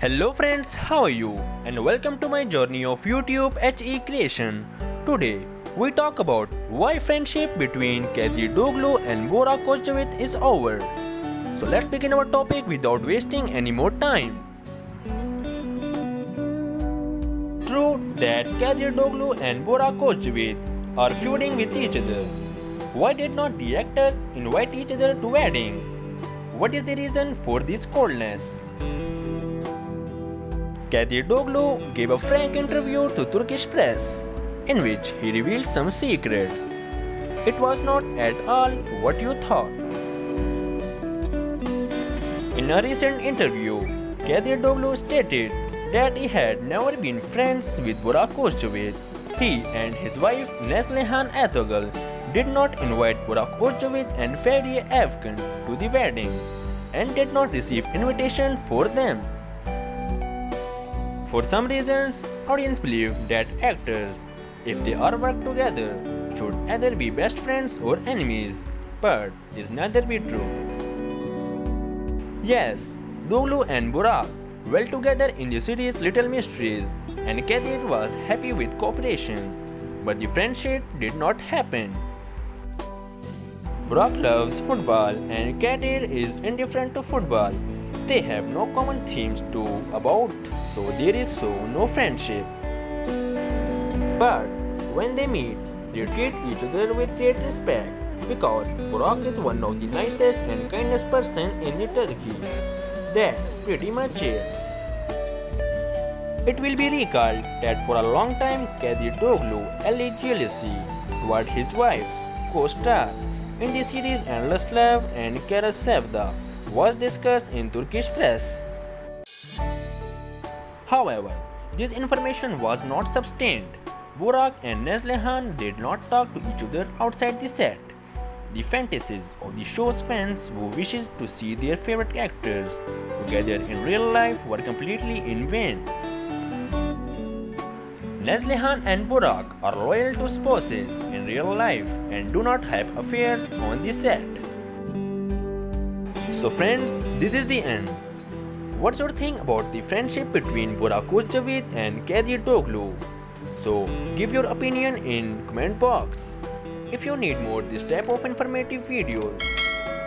Hello friends, how are you? And welcome to my journey of YouTube HE creation. Today, we talk about why friendship between KadirDoğulu and Burak Özçivit is over. So let's begin our topic without wasting any more time. True that KadirDoğulu and Burak Özçivit are feuding with each other. Why did not the actors invite each other to wedding? What is the reason for this coldness? KadirDoğulu gave a frank interview to Turkish press, in which he revealed some secrets. It was not at all what you thought. In a recent interview, KadirDoğulu stated that he had never been friends with Burak Özçivit. He and his wife Neslihan Ertuğrul did not invite Burak Özçivit and Feriye Evken to the wedding and did not receive invitation for them. For some reasons, audience believe that actors, if they are work together, should either be best friends or enemies, but this neither be true. Yes, Doğulu and Burak well together in the series Little Mysteries, and Kadir was happy with cooperation, but the friendship did not happen. Burak loves football and Kadir is indifferent to football. They have no common themes to about, so there is no friendship. But when they meet, they treat each other with great respect because Burak is one of the nicest and kindest person in the Turkey. That's pretty much it. It will be recalled that for a long time KadirDoğulu alleged jealousy toward his wife, co-star in the series Endless Love and Kara Sevda was discussed in Turkish press. However, this information was not sustained. Burak and Neslihan did not talk to each other outside the set. The fantasies of the show's fans who wishes to see their favorite actors together in real life were completely in vain. Neslihan and Burak are loyal to spouses in real life and do not have affairs on the set. So friends, this is the end. What's your think about the friendship between Burak Özçivit and KadirDoğulu? So give your opinion in comment box. If you need more this type of informative videos,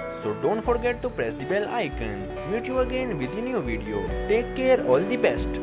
so don't forget to press the bell icon. Meet you again with a new video. Take care, all the best.